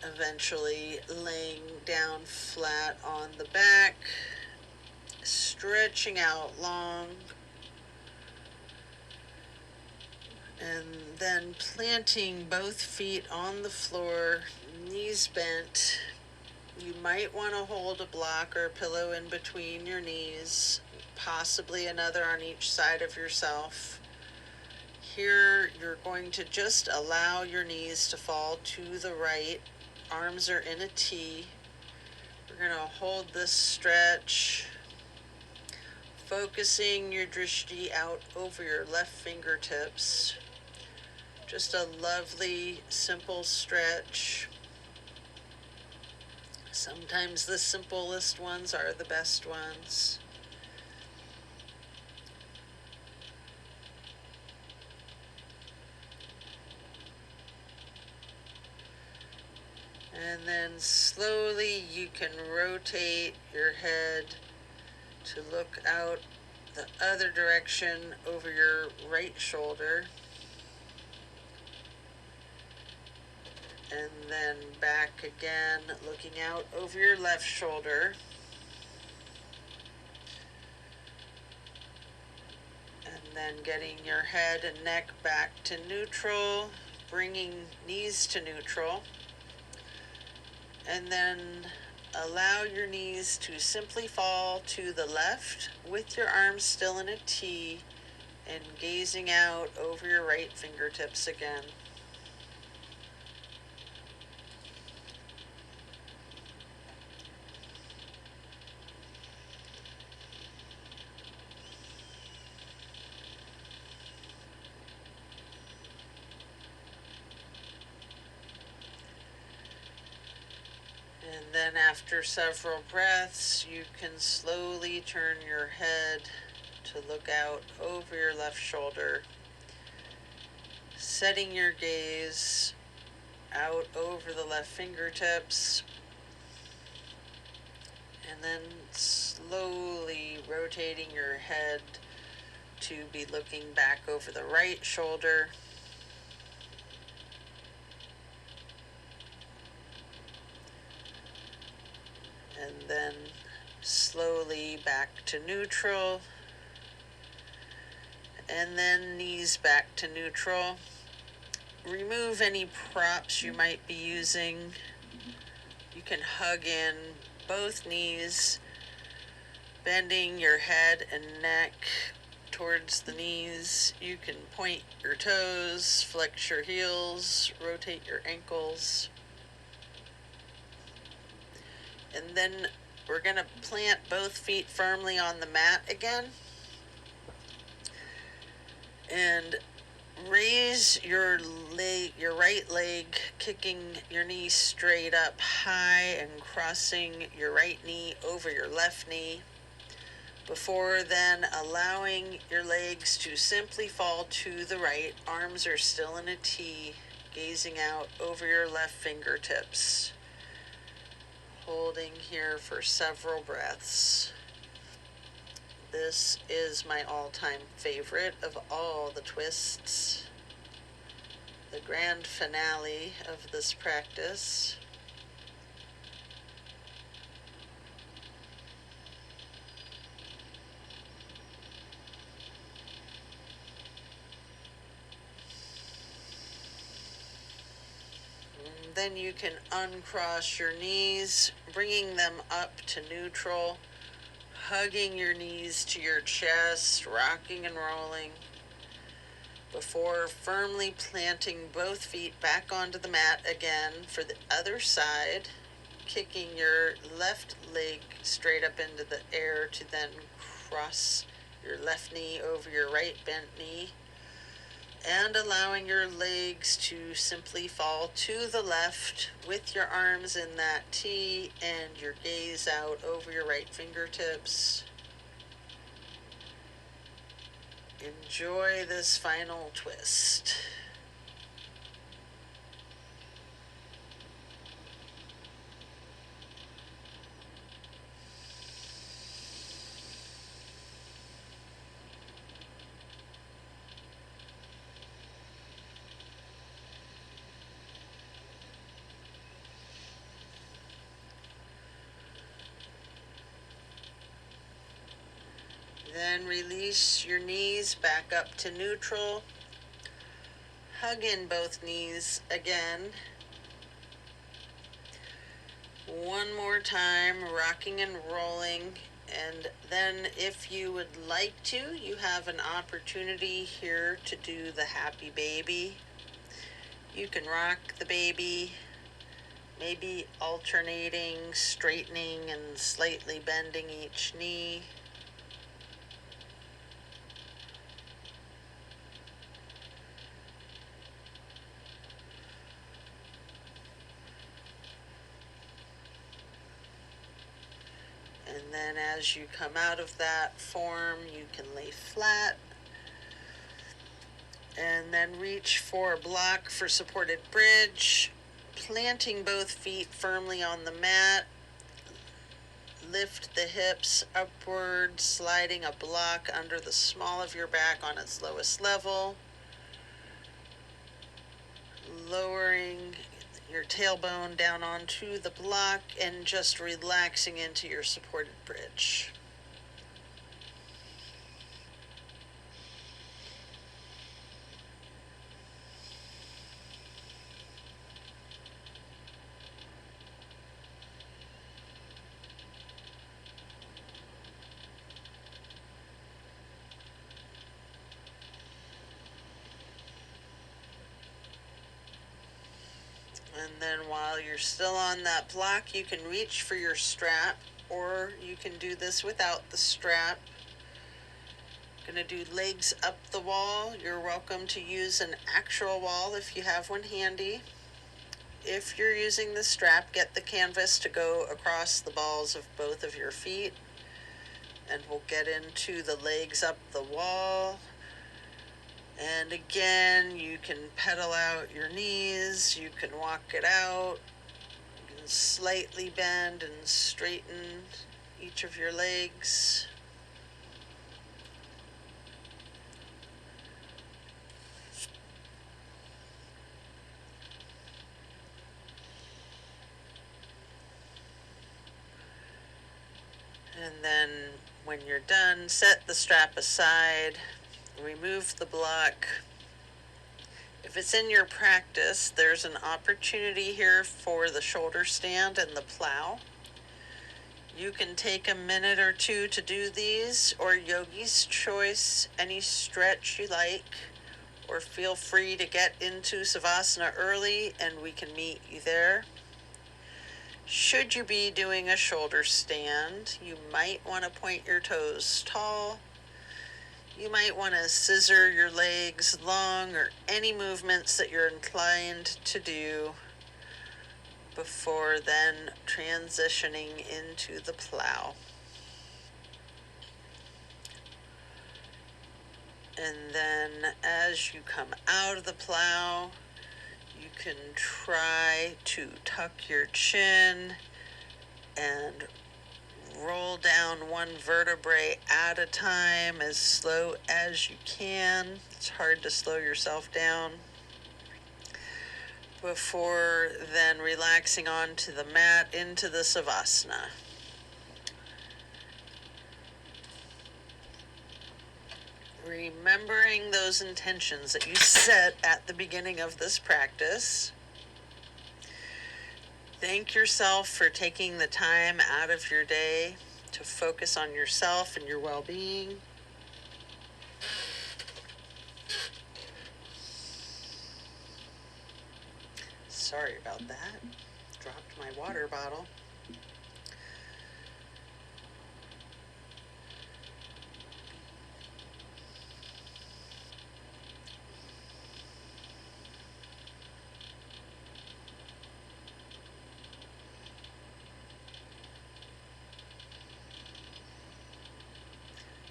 eventually laying down flat on the back, stretching out long, and then planting both feet on the floor, knees bent. You might want to hold a block or a pillow in between your knees, possibly another on each side of yourself. Here, you're going to just allow your knees to fall to the right. Arms are in a T. We're going to hold this stretch, focusing your drishti out over your left fingertips. Just a lovely, simple stretch. Sometimes the simplest ones are the best ones. And then slowly you can rotate your head to look out the other direction over your right shoulder. And then back again, looking out over your left shoulder. And then getting your head and neck back to neutral, bringing knees to neutral. And then allow your knees to simply fall to the left with your arms still in a T, and gazing out over your right fingertips again. And then after several breaths, you can slowly turn your head to look out over your left shoulder, setting your gaze out over the left fingertips, and then slowly rotating your head to be looking back over the right shoulder. And then slowly back to neutral, and then knees back to neutral. Remove any props you might be using. You can hug in both knees, bending your head and neck towards the knees. You can point your toes, flex your heels, rotate your ankles. And then we're going to plant both feet firmly on the mat again. And raise your leg, your right leg, kicking your knee straight up high and crossing your right knee over your left knee, before then allowing your legs to simply fall to the right. Arms are still in a T, gazing out over your left fingertips. Holding here for several breaths. This is my all-time favorite of all the twists, the grand finale of this practice. And then you can uncross your knees, bringing them up to neutral, hugging your knees to your chest, rocking and rolling, before firmly planting both feet back onto the mat again for the other side, kicking your left leg straight up into the air to then cross your left knee over your right bent knee, and allowing your legs to simply fall to the left with your arms in that T and your gaze out over your right fingertips. Enjoy this final twist. Then release your knees back up to neutral. Hug in both knees again. One more time, rocking and rolling. And then if you would like to, you have an opportunity here to do the happy baby. You can rock the baby, maybe alternating, straightening, and slightly bending each knee. And then as you come out of that form, you can lay flat. And then reach for a block for supported bridge, planting both feet firmly on the mat. Lift the hips upward, sliding a block under the small of your back on its lowest level. Lowering your tailbone down onto the block and just relaxing into your supported bridge. And then while you're still on that block, you can reach for your strap, or you can do this without the strap. Gonna do legs up the wall. You're welcome to use an actual wall if you have one handy. If you're using the strap, get the canvas to go across the balls of both of your feet. And we'll get into the legs up the wall. And again, you can pedal out your knees, you can walk it out, you can slightly bend and straighten each of your legs. And then when you're done, set the strap aside, remove the block. If it's in your practice, there's an opportunity here for the shoulder stand and the plow. You can take a minute or two to do these, or yogi's choice, any stretch you like, or feel free to get into Savasana early and we can meet you there. Should you be doing a shoulder stand, you might want to point your toes tall. You might want to scissor your legs long, or any movements that you're inclined to do before then transitioning into the plow. And then as you come out of the plow, you can try to tuck your chin and roll down one vertebrae at a time as slow as you can. It's hard to slow yourself down. Before then relaxing onto the mat into the Savasana. Remembering those intentions that you set at the beginning of this practice. Thank yourself for taking the time out of your day to focus on yourself and your well-being. Sorry about that. Dropped my water bottle.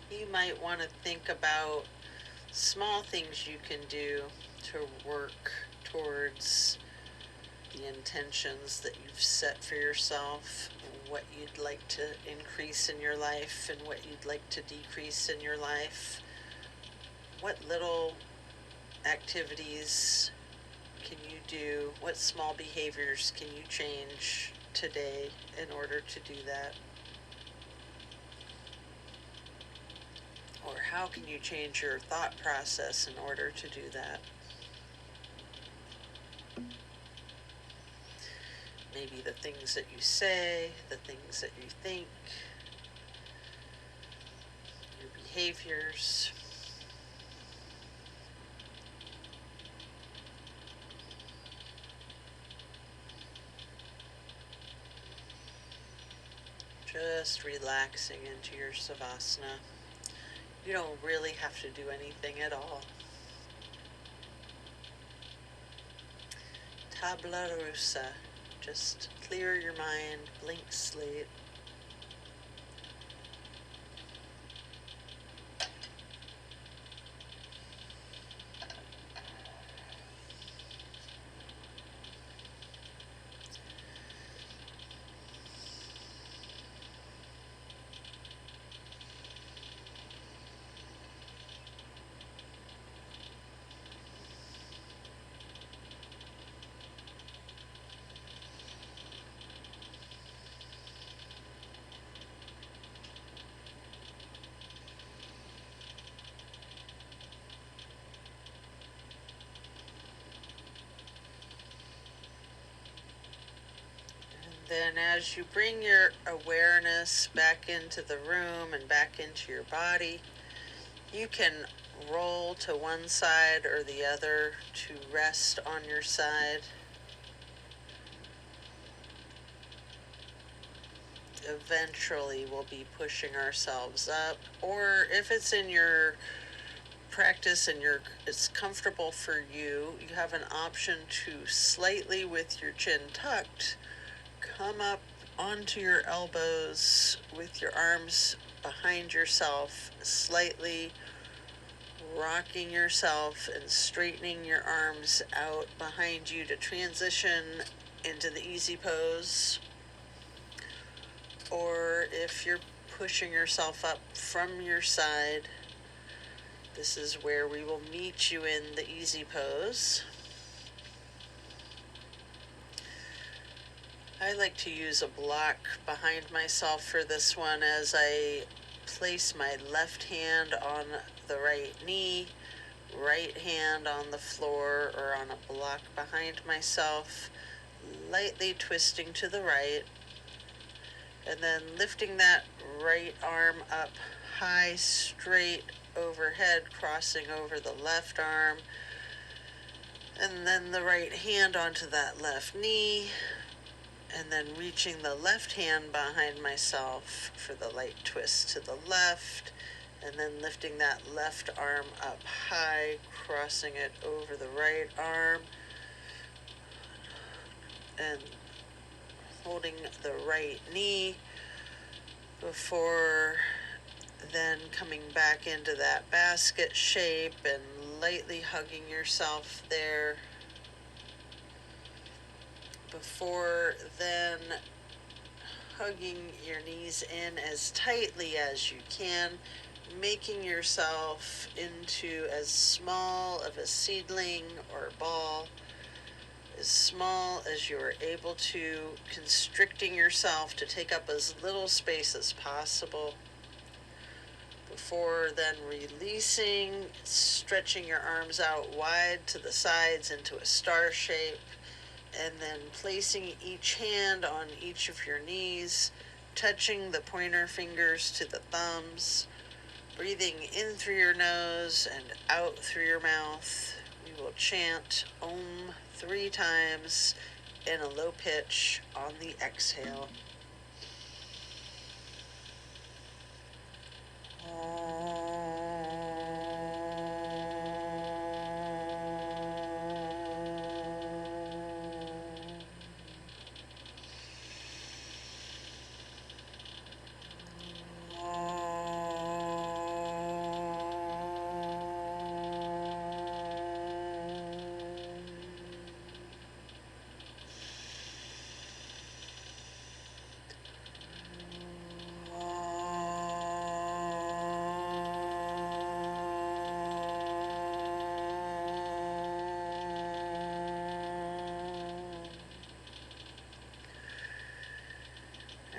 You might want to think about small things you can do to work towards the intentions that you've set for yourself, and what you'd like to increase in your life and what you'd like to decrease in your life. What little activities can you do? What small behaviors can you change today in order to do that? Or how can you change your thought process in order to do that? Maybe the things that you say, the things that you think, your behaviors. Just relaxing into your Savasana. You don't really have to do anything at all. Tabla rasa. Just clear your mind, blank slate. Then as you bring your awareness back into the room and back into your body, you can roll to one side or the other to rest on your side. eventually we'll be pushing ourselves up. Or if it's in your practice and it's comfortable for you, you have an option to slightly, with your chin tucked, come up onto your elbows with your arms behind yourself, slightly rocking yourself and straightening your arms out behind you to transition into the easy pose. Or if you're pushing yourself up from your side, this is where we will meet you in the easy pose. I like to use a block behind myself for this one as I place my left hand on the right knee, right hand on the floor or on a block behind myself, lightly twisting to the right, and then lifting that right arm up high, straight overhead, crossing over the left arm, and then the right hand onto that left knee, and then reaching the left hand behind myself for the light twist to the left, and then lifting that left arm up high, crossing it over the right arm, and holding the right knee before then coming back into that basket shape and lightly hugging yourself there. Before then hugging your knees in as tightly as you can, making yourself into as small of a seedling or ball, as small as you are able to, constricting yourself to take up as little space as possible. Before then releasing, stretching your arms out wide to the sides into a star shape, and then placing each hand on each of your knees, touching the pointer fingers to the thumbs, breathing in through your nose and out through your mouth. We will chant Om 3 times in a low pitch on the exhale.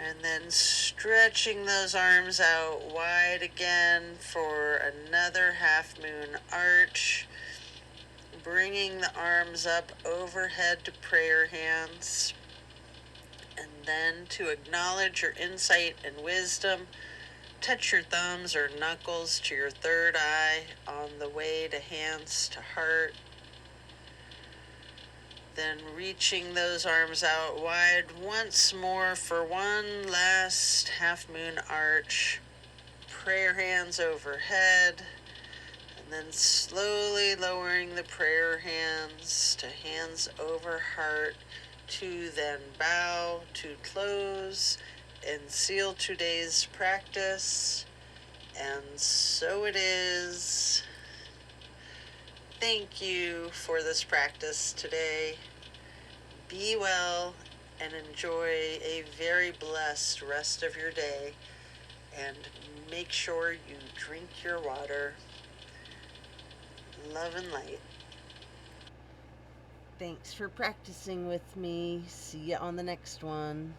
And then stretching those arms out wide again for another half moon arch. Bringing the arms up overhead to prayer hands. And then to acknowledge your insight and wisdom, touch your thumbs or knuckles to your third eye on the way to hands to heart. Then reaching those arms out wide once more for one last half moon arch. Prayer hands overhead, and then slowly lowering the prayer hands to hands over heart, to then bow to close and seal today's practice. And so it is. Thank you for this practice today. Be well and enjoy a very blessed rest of your day. And make sure you drink your water. Love and light. Thanks for practicing with me. See you on the next one.